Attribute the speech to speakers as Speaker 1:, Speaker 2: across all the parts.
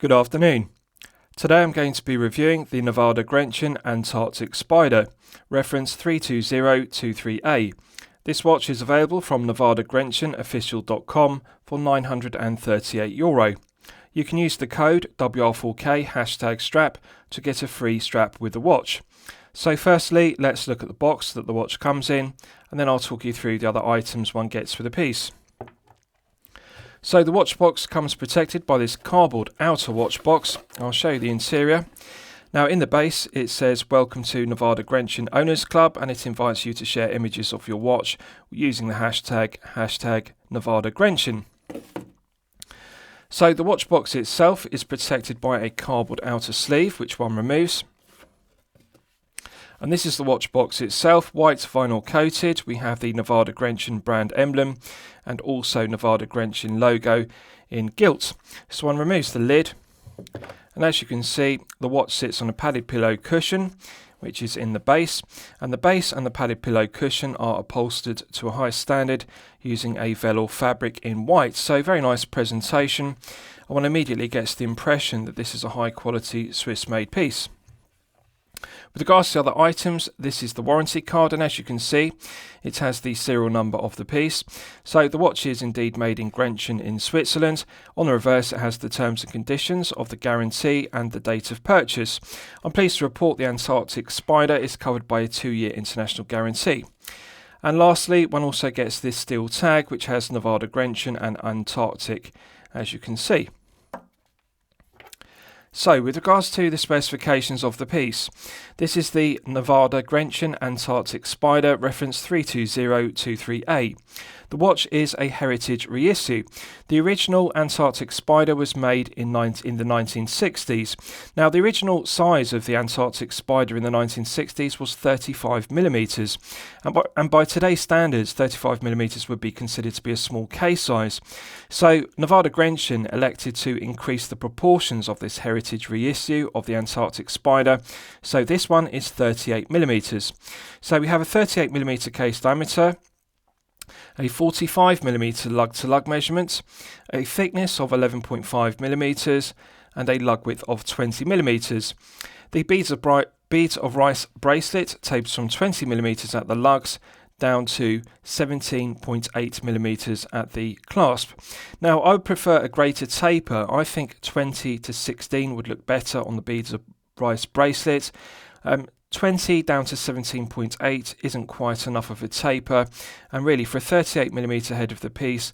Speaker 1: Good afternoon. Today I'm going to be reviewing the Nivada Grenchen Antarctic Spider, reference 32023A. This watch is available from NivadaGrenchen.official.com for €938. You can use the code WR4K #strap to get a free strap with the watch. So firstly, let's look at the box that the watch comes in, and then I'll talk you through the other items one gets with the piece. So the watch box comes protected by this cardboard outer watch box. I'll show you the interior. Now in the base it says welcome to Nivada Grenchen Owners Club, and it invites you to share images of your watch using the hashtag Nivada Grenchen. So the watch box itself is protected by a cardboard outer sleeve, which one removes. And this is the watch box itself, white vinyl coated. We have the Nivada Grenchen brand emblem and also Nivada Grenchen logo in gilt. This one removes the lid, and as you can see, the watch sits on a padded pillow cushion, which is in the base, and the base and the padded pillow cushion are upholstered to a high standard using a velour fabric in white. So very nice presentation. One immediately gets the impression that this is a high quality Swiss made piece. With regards to other items, this is the warranty card, and as you can see, it has the serial number of the piece. So the watch is indeed made in Grenchen in Switzerland. On the reverse, it has the terms and conditions of the guarantee and the date of purchase. I'm pleased to report the Antarctic Spider is covered by a 2-year international guarantee. And lastly, one also gets this steel tag, which has Nivada Grenchen and Antarctic, as you can see. So, with regards to the specifications of the piece, this is the Nivada Grenchen Antarctic Spider, reference 32023A. The watch is a heritage reissue. The original Antarctic Spider was made in the 1960s. Now, the original size of the Antarctic Spider in the 1960s was 35mm, and by today's standards, 35mm would be considered to be a small case size. So, Nivada Grenchen elected to increase the proportions of this heritage reissue of the Antarctic Spider, so this one is 38mm. So we have a 38mm case diameter, a 45mm lug-to-lug measurement, a thickness of 11.5mm, and a lug width of 20mm. The beads of rice bracelet tapers from 20mm at the lugs down to 17.8mm at the clasp. Now, I would prefer a greater taper. I think 20 to 16 would look better on the beads of rice bracelet. 20 down to 17.8 isn't quite enough of a taper, and really for a 38mm head of the piece,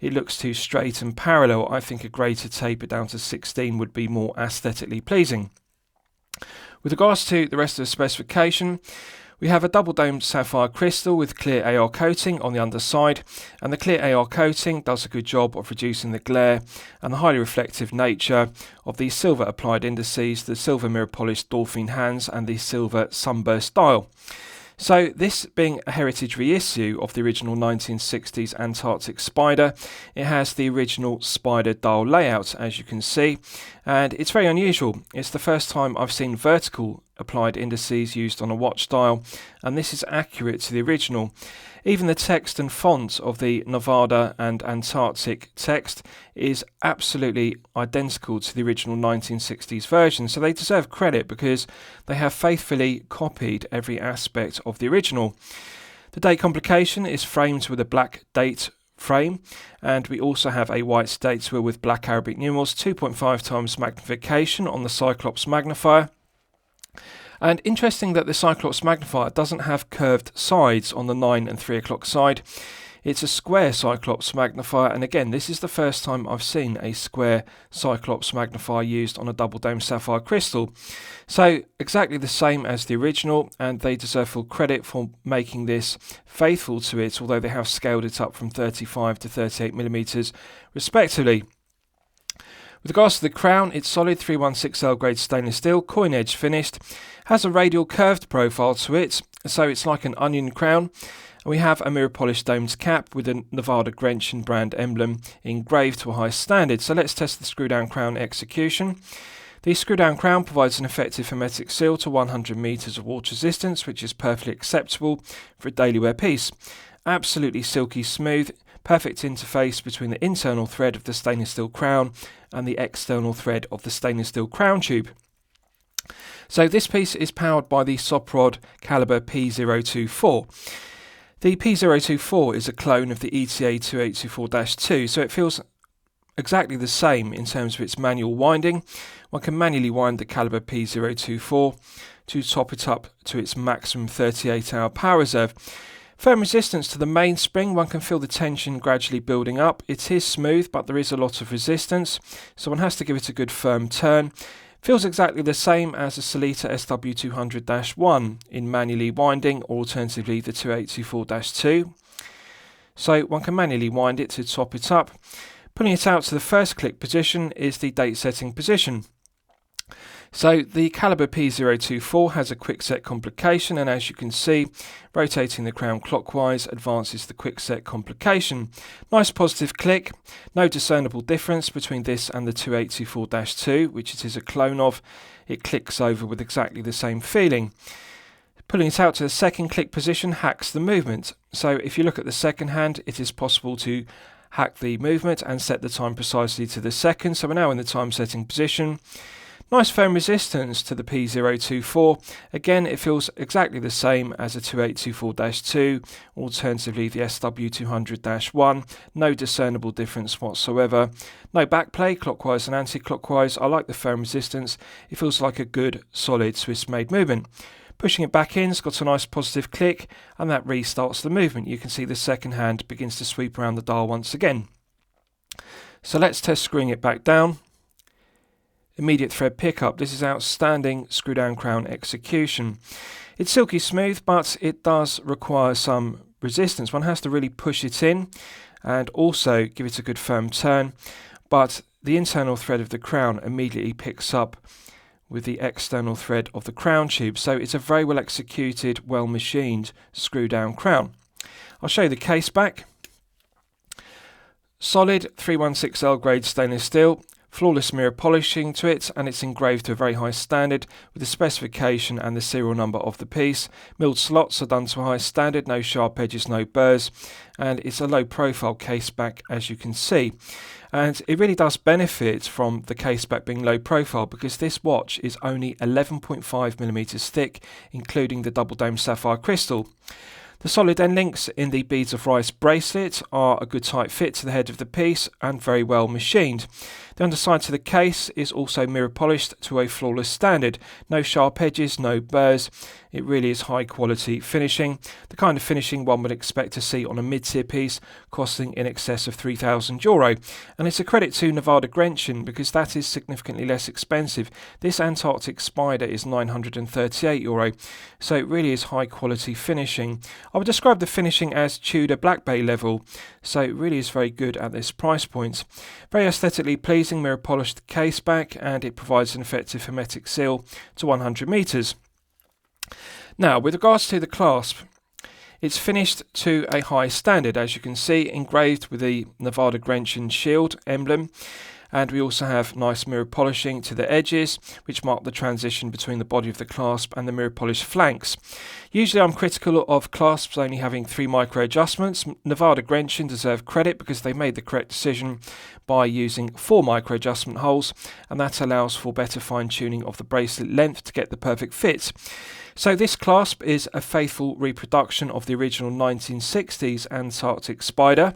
Speaker 1: it looks too straight and parallel. I think a greater taper down to 16 would be more aesthetically pleasing. With regards to the rest of the specification, we have a double-domed sapphire crystal with clear AR coating on the underside, and the clear AR coating does a good job of reducing the glare and the highly reflective nature of the silver applied indices, the silver mirror polished dolphin hands, and the silver sunburst dial. So this being a heritage reissue of the original 1960s Antarctic Spider, it has the original Spider dial layout, as you can see, and it's very unusual. It's the first time I've seen vertical applied indices used on a watch dial, and this is accurate to the original. Even the text and font of the Nivada and Antarctic text is absolutely identical to the original 1960s version, so they deserve credit because they have faithfully copied every aspect of the original. The date complication is framed with a black date frame, and we also have a white date wheel with black Arabic numerals, 2.5 times magnification on the Cyclops magnifier. And interesting that the Cyclops magnifier doesn't have curved sides on the 9 and 3 o'clock side. It's a square Cyclops magnifier, and again, this is the first time I've seen a square Cyclops magnifier used on a double dome sapphire crystal. So exactly the same as the original, and they deserve full credit for making this faithful to it, although they have scaled it up from 35 to 38mm respectively. With regards to the crown, it's solid 316L grade stainless steel, coin edge finished, has a radial curved profile to it, so it's like an onion crown. And we have a mirror polished domed cap with a Nivada Grenchen brand emblem engraved to a high standard. So let's test the screw down crown execution. The screw down crown provides an effective hermetic seal to 100 meters of water resistance, which is perfectly acceptable for a daily wear piece. absolutely silky smooth, perfect interface between the internal thread of the stainless steel crown and the external thread of the stainless steel crown tube. So this piece is powered by the Soprod caliber P024. The P024 is a clone of the ETA 2824-2, so it feels exactly the same in terms of its manual winding. One can manually wind the caliber P024 to top it up to its maximum 38-hour power reserve. Firm resistance to the mainspring, one can feel the tension gradually building up. It is smooth, but there is a lot of resistance, so one has to give it a good firm turn. Feels exactly the same as a Sellita SW200-1 in manually winding, or alternatively the 2824-2. So one can manually wind it to top it up. Pulling it out to the first click position is the date setting position. So the caliber P024 has a quick set complication, and as you can see, rotating the crown clockwise advances the quick set complication. Nice positive click, no discernible difference between this and the 2824-2, which it is a clone of. It clicks over with exactly the same feeling. Pulling it out to the second click position hacks the movement. So if you look at the second hand, it is possible to hack the movement and set the time precisely to the second. So we're now in the time setting position. Nice firm resistance to the P024. Again, it feels exactly the same as a 2824-2, alternatively the SW200-1. No discernible difference whatsoever. No backplay, clockwise and anti-clockwise. I like the firm resistance. It feels like a good, solid Swiss-made movement. Pushing it back in, it's got a nice positive click, and that restarts the movement. You can see the second hand begins to sweep around the dial once again. So let's test screwing it back down. Immediate thread pickup. This is outstanding screw down crown execution. It's silky smooth, but it does require some resistance. One has to really push it in and also give it a good firm turn, but the internal thread of the crown immediately picks up with the external thread of the crown tube. So it's a very well executed, well machined screw down crown. I'll show you the case back. Solid 316L grade stainless steel. Flawless mirror polishing to it, and it's engraved to a very high standard with the specification and the serial number of the piece. Milled slots are done to a high standard, no sharp edges, no burrs, and it's a low profile case back, as you can see. And it really does benefit from the case back being low profile, because this watch is only 11.5mm thick, including the double dome sapphire crystal. The solid end links in the beads of rice bracelet are a good tight fit to the head of the piece and very well machined. The underside to the case is also mirror polished to a flawless standard. No sharp edges, no burrs. It really is high quality finishing. The kind of finishing one would expect to see on a mid-tier piece costing in excess of €3,000. And it's a credit to Nivada Grenchen, because that is significantly less expensive. This Antarctic Spider is €938. So it really is high quality finishing. I would describe the finishing as Tudor Black Bay level. So it really is very good at this price point. Very aesthetically pleasing mirror polished case back, and it provides an effective hermetic seal to 100 meters. Now, with regards to the clasp, it's finished to a high standard, as you can see, engraved with the Nivada Grenchen shield emblem. And we also have nice mirror polishing to the edges, which mark the transition between the body of the clasp and the mirror polished flanks. Usually I'm critical of clasps only having 3 micro adjustments. Nivada Grenchen deserve credit because they made the correct decision by using 4 micro adjustment holes, and that allows for better fine tuning of the bracelet length to get the perfect fit. So this clasp is a faithful reproduction of the original 1960s Antarctic Spider.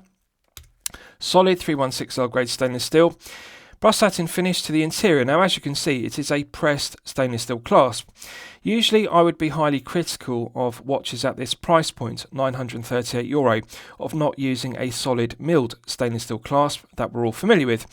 Speaker 1: Solid 316L grade stainless steel. Brass satin finish to the interior. Now, as you can see, it is a pressed stainless steel clasp. Usually I would be highly critical of watches at this price point, €938, of not using a solid milled stainless steel clasp that we're all familiar with.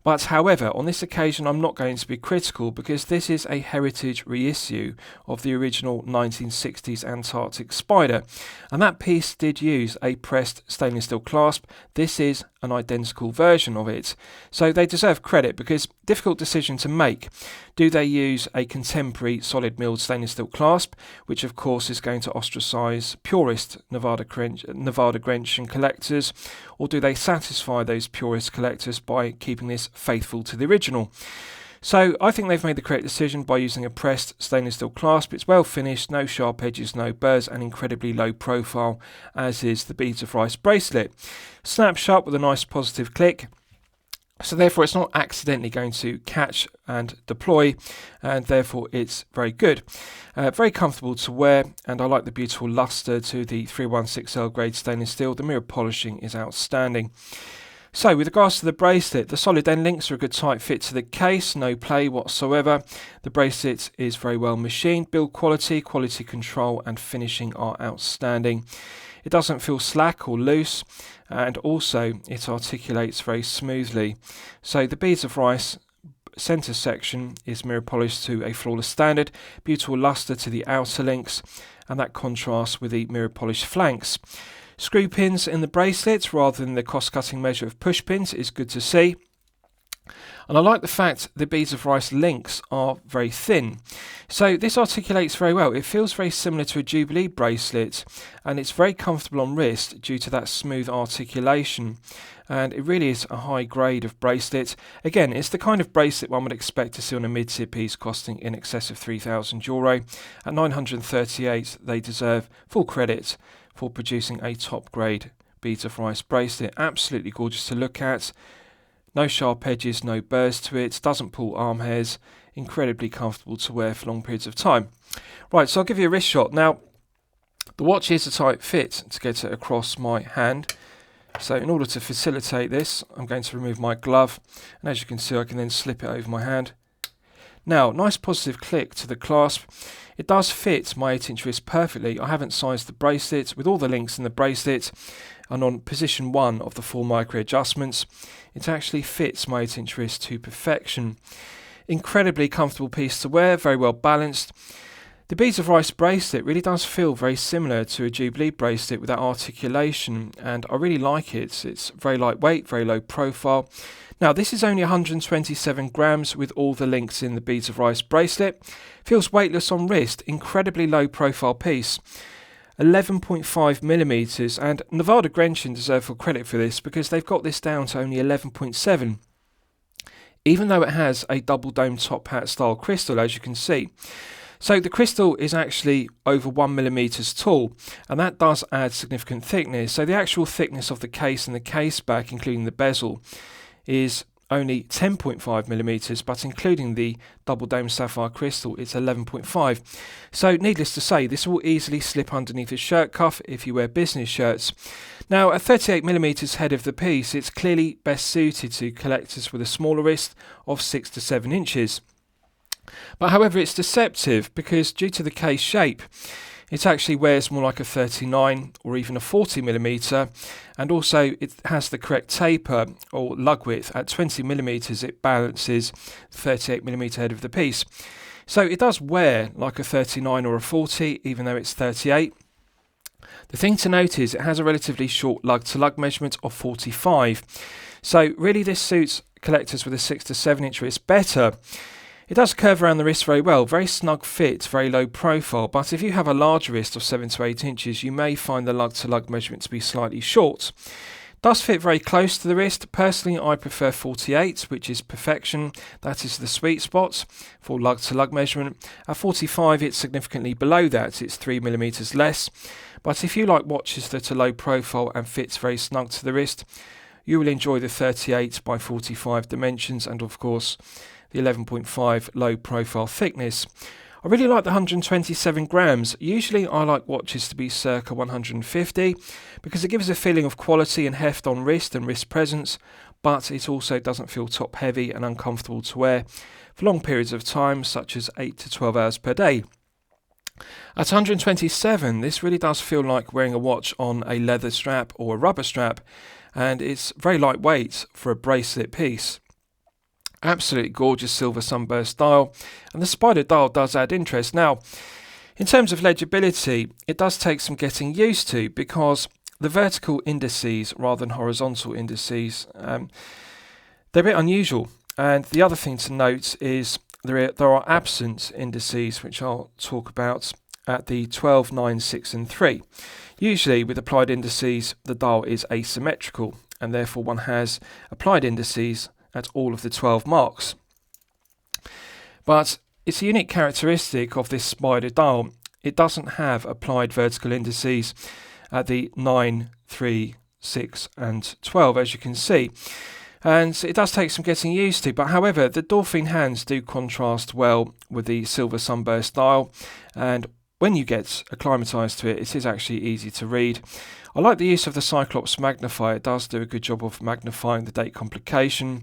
Speaker 1: But however, on this occasion I'm not going to be critical, because this is a heritage reissue of the original 1960s Antarctic Spider, and that piece did use a pressed stainless steel clasp. This is an identical version of it. So they deserve credit, because difficult decision to make. Do they use a contemporary solid milled stainless steel clasp, which of course is going to ostracise purist Nivada Grenchen collectors, or do they satisfy those purist collectors by keeping this faithful to the original? So I think they've made the correct decision by using a pressed stainless steel clasp. It's well finished, no sharp edges, no burrs, and incredibly low profile, as is the Beads of Rice bracelet. Snaps shut with a nice positive click. So therefore it's not accidentally going to catch and deploy, and therefore it's very good. Very comfortable to wear, and I like the beautiful luster to the 316L grade stainless steel. The mirror polishing is outstanding. So with regards to the bracelet, the solid end links are a good tight fit to the case, no play whatsoever. The bracelet is very well machined. Build quality, quality control and finishing are outstanding. It doesn't feel slack or loose, and also it articulates very smoothly. So the Beads of Rice centre section is mirror polished to a flawless standard, beautiful luster to the outer links, and that contrasts with the mirror polished flanks. Screw pins in the bracelet rather than the cost-cutting measure of push pins is good to see. And I like the fact the Beads of Rice links are very thin. So this articulates very well. It feels very similar to a Jubilee bracelet, and it's very comfortable on wrist due to that smooth articulation. And it really is a high grade of bracelet. Again, it's the kind of bracelet one would expect to see on a mid-tier piece costing in excess of €3,000. At $938, they deserve full credit for producing a top grade Beads of Rice bracelet. Absolutely gorgeous to look at. No sharp edges, no burrs to it, doesn't pull arm hairs, incredibly comfortable to wear for long periods of time. Right, so I'll give you a wrist shot. Now, the watch is a tight fit to get it across my hand. So in order to facilitate this, I'm going to remove my glove, and as you can see I can then slip it over my hand. Now, nice positive click to the clasp. It does fit my 8-inch wrist perfectly. I haven't sized the bracelet with all the links in the bracelet, and on position 1 of the 4 micro adjustments, it actually fits my 8-inch wrist to perfection. Incredibly comfortable piece to wear, very well balanced. The Beads of Rice bracelet really does feel very similar to a Jubilee bracelet with that articulation, and I really like it. It's very lightweight, very low profile. Now this is only 127 grams with all the links in the Beads of Rice bracelet. Feels weightless on wrist, incredibly low profile piece. 11.5 millimeters, and Nivada Grenchen deserve full credit for this because they've got this down to only 11.7. Even though it has a double dome top hat style crystal, as you can see. So the crystal is actually over 1 millimeters tall, and that does add significant thickness. So the actual thickness of the case and the Caseback, including the bezel, is only 10.5 millimeters, but including the double dome sapphire crystal, it's 11.5. So needless to say, this will easily slip underneath a shirt cuff if you wear business shirts. Now at 38 millimeters head of the piece, it's clearly best suited to collectors with a smaller wrist of 6 to 7 inches. But however, it's deceptive because due to the case shape, it actually wears more like a 39 or even a 40 millimeter, and also it has the correct taper or lug width. At 20 millimeters, it balances the 38 millimeter head of the piece. So it does wear like a 39 or a 40, even though it's 38. The thing to note is it has a relatively short lug-to-lug measurement of 45. So really this suits collectors with a 6 to 7 inch wrist better. It does curve around the wrist very well, very snug fit, very low profile, but if you have a larger wrist of 7 to 8 inches, you may find the lug-to-lug measurement to be slightly short. It does fit very close to the wrist. Personally, I prefer 48, which is perfection. That is the sweet spot for lug-to-lug measurement. At 45, it's significantly below that. It's 3 millimeters less. But if you like watches that are low profile and fits very snug to the wrist, you will enjoy the 38 by 45 dimensions and, of course, the 11.5 low profile thickness. I really like the 127 grams. Usually I like watches to be circa 150 because it gives a feeling of quality and heft on wrist and wrist presence, but it also doesn't feel top heavy and uncomfortable to wear for long periods of time, such as 8 to 12 hours per day. At 127, this really does feel like wearing a watch on a leather strap or a rubber strap, and it's very lightweight for a bracelet piece. Absolutely gorgeous silver sunburst dial, and the spider dial does add interest. Now, in terms of legibility, it does take some getting used to because the vertical indices rather than horizontal indices, they're a bit unusual. And the other thing to note is there are absent indices, which I'll talk about at the 12, 9, 6 and 3. Usually with applied indices, the dial is asymmetrical, and therefore one has applied indices at all of the 12 marks. But it's a unique characteristic of this spider dial. It doesn't have applied vertical indices at the 9, 3, 6 and 12, as you can see. And it does take some getting used to, but however, the dolphin hands do contrast well with the silver sunburst dial, and when you get acclimatised to it, it is actually easy to read. I like the use of the Cyclops magnifier. It does do a good job of magnifying the date complication,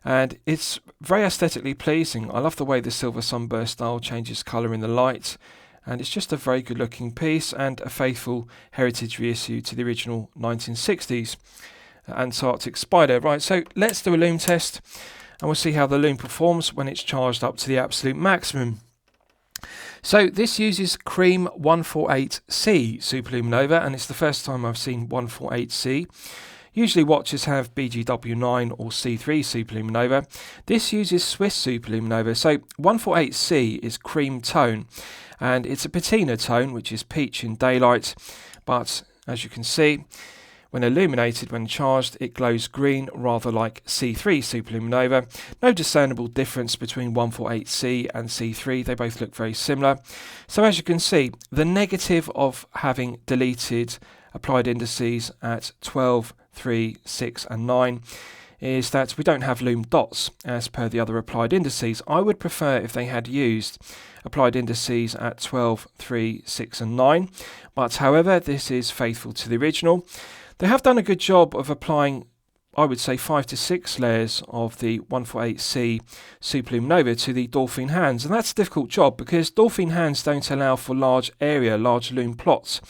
Speaker 1: and it's very aesthetically pleasing. I love the way the silver sunburst dial changes colour in the light, and it's just a very good looking piece and a faithful heritage reissue to the original 1960s Antarctic spider. Right, so let's do a Lume test and we'll see how the Lume performs when it's charged up to the absolute maximum. So this uses Cream 148C superluminova, and it's the first time I've seen 148C. Usually watches have BGW9 or C3 superluminova. This uses Swiss superluminova. So 148C is cream tone, and it's a patina tone, which is peach in daylight, but as you can see, when illuminated, when charged, it glows green, rather like C3 superluminova. No discernible difference between 148C and C3, they both look very similar. So as you can see, the negative of having deleted applied indices at 12, 3, 6 and 9 is that we don't have Lume dots as per the other applied indices. I would prefer if they had used applied indices at 12, 3, 6 and 9, but however, this is faithful to the original. They have done a good job of applying, I would say, 5 to 6 layers of the 148C superluminova to the dolphin hands, and that's a difficult job because dolphin hands don't allow for large Lume plots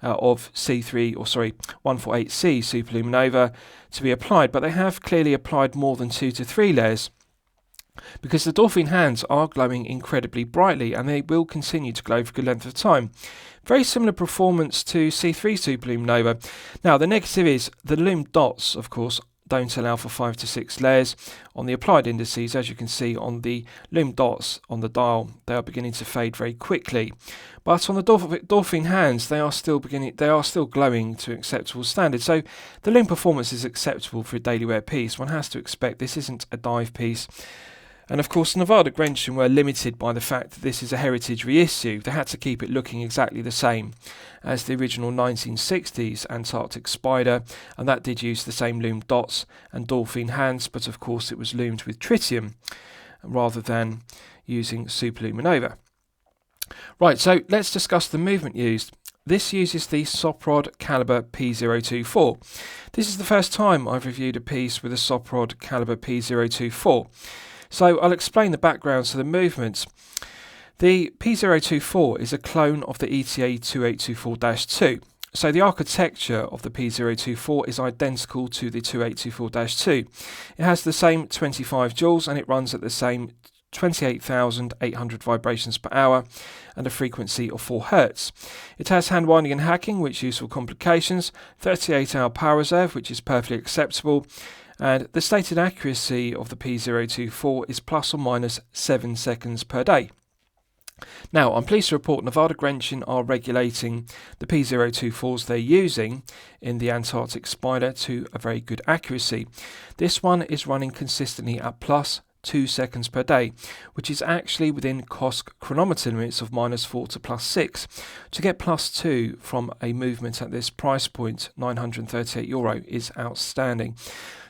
Speaker 1: of 148C superluminova to be applied, but they have clearly applied more than 2 to 3 layers because the dolphin hands are glowing incredibly brightly and they will continue to glow for a good length of time. Very similar performance to C3 superluminova. Now the negative is the Lume dots, of course, don't allow for 5 to 6 layers on the applied indices. As you can see on the Lume dots on the dial, they are beginning to fade very quickly. But on the dolphin hands, they are still glowing to acceptable standards. So the Lume performance is acceptable for a daily wear piece. One has to expect this isn't a dive piece. And of course, Nivada Grenchen were limited by the fact that this is a heritage reissue. They had to keep it looking exactly the same as the original 1960s Antarctic spider, and that did use the same Lume dots and dolphin hands, but of course it was lumed with tritium rather than using superluminova. Right, so let's discuss the movement used. This uses the Soprod caliber P024. This is the first time I've reviewed a piece with a Soprod caliber P024. So I'll explain the background to the movements. The P024 is a clone of the ETA 2824-2. So the architecture of the P024 is identical to the 2824-2. It has the same 25 joules and it runs at the same 28,800 vibrations per hour and a frequency of 4 Hz. It has hand winding and hacking, which useful complications, 38-hour power reserve, which is perfectly acceptable, and the stated accuracy of the P024 is plus or minus 7 seconds per day. Now, I'm pleased to report Nivada Grenchen are regulating the P024s they're using in the Antarctic spider to a very good accuracy. This one is running consistently at plus 2 seconds per day, which is actually within COSC chronometer limits of -4 to +6. To get +2 from a movement at this price point, €938, is outstanding.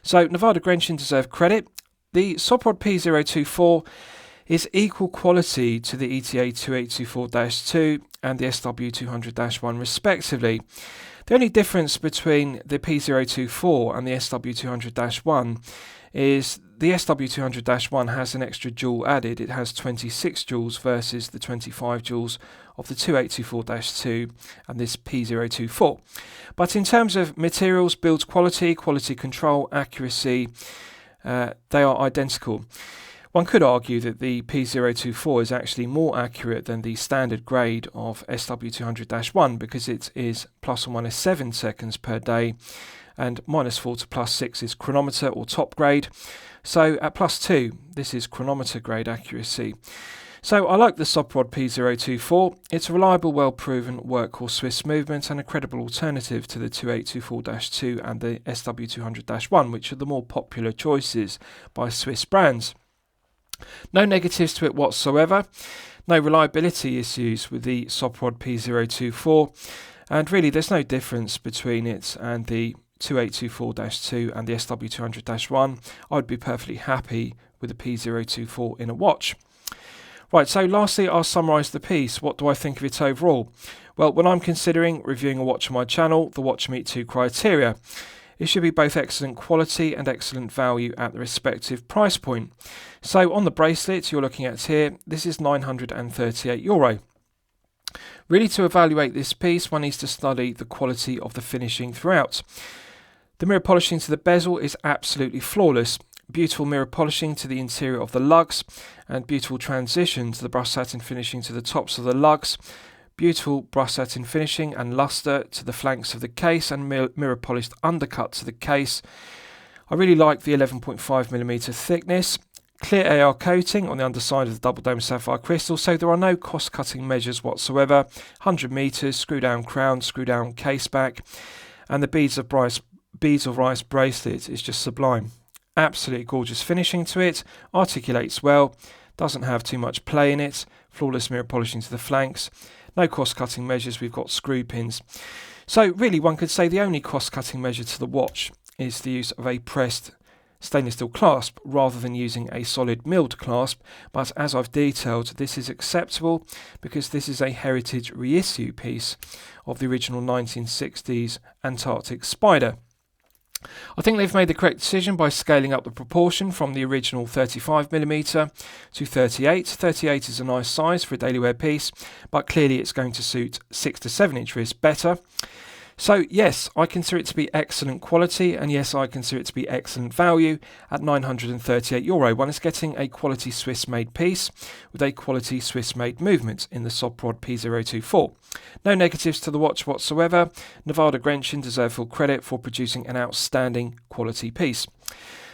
Speaker 1: So Nivada Grenchen deserve credit. The Soprod P024 is equal quality to the ETA 2824-2 and the SW200-1 respectively. The only difference between the P024 and the SW200-1 is the SW200-1 has an extra joule added. It has 26 joules versus the 25 joules of the 2824-2 and this P024. But in terms of materials, build quality, quality control, accuracy, they are identical. One could argue that the P024 is actually more accurate than the standard grade of SW200-1 because it is plus or minus 7 seconds per day, and -4 to +6 is chronometer or top grade. So at +2, this is chronometer grade accuracy. So I like the Soprod P024. It's a reliable, well-proven workhorse Swiss movement and a credible alternative to the 2824-2 and the SW200-1, which are the more popular choices by Swiss brands. No negatives to it whatsoever. No reliability issues with the Soprod P024, and really there's no difference between it and the 2824-2 and the SW200-1. I would be perfectly happy with the P024 in a watch. Right, so lastly I'll summarise the piece. What do I think of it overall? Well, when I'm considering reviewing a watch on my channel, the watch meet 2 criteria. It should be both excellent quality and excellent value at the respective price point. So on the bracelet you're looking at here, this is €938. Really, to evaluate this piece, one needs to study the quality of the finishing throughout. The mirror polishing to the bezel is absolutely flawless. Beautiful mirror polishing to the interior of the lugs, and beautiful transition to the brushed satin finishing to the tops of the lugs. Beautiful brushed satin finishing and luster to the flanks of the case, and mirror polished undercut to the case. I really like the 11.5mm thickness. Clear AR coating on the underside of the double dome sapphire crystal, so there are no cost cutting measures whatsoever. 100 meters, screw down crown, screw down caseback, and the beads of rice bracelet is just sublime. Absolutely gorgeous finishing to it, articulates well, doesn't have too much play in it, flawless mirror polishing to the flanks, no cost cutting measures, we've got screw pins. So really one could say the only cost cutting measure to the watch is the use of a pressed stainless steel clasp rather than using a solid milled clasp, but as I've detailed, this is acceptable because this is a heritage reissue piece of the original 1960s Antarctic Spider. I think they've made the correct decision by scaling up the proportion from the original 35mm to 38. 38 is a nice size for a daily wear piece, but clearly it's going to suit 6 to 7 inch wrists better. So yes, I consider it to be excellent quality, and yes, I consider it to be excellent value at €938. One is getting a quality Swiss-made piece with a quality Swiss-made movement in the Soprod P024. No negatives to the watch whatsoever. Nivada Grenchen deserve full credit for producing an outstanding quality piece.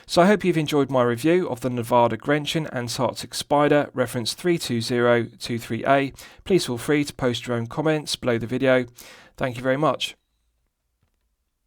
Speaker 1: So I hope you've enjoyed my review of the Nivada Grenchen Antarctic Spider, reference 32023A. Please feel free to post your own comments below the video. Thank you very much.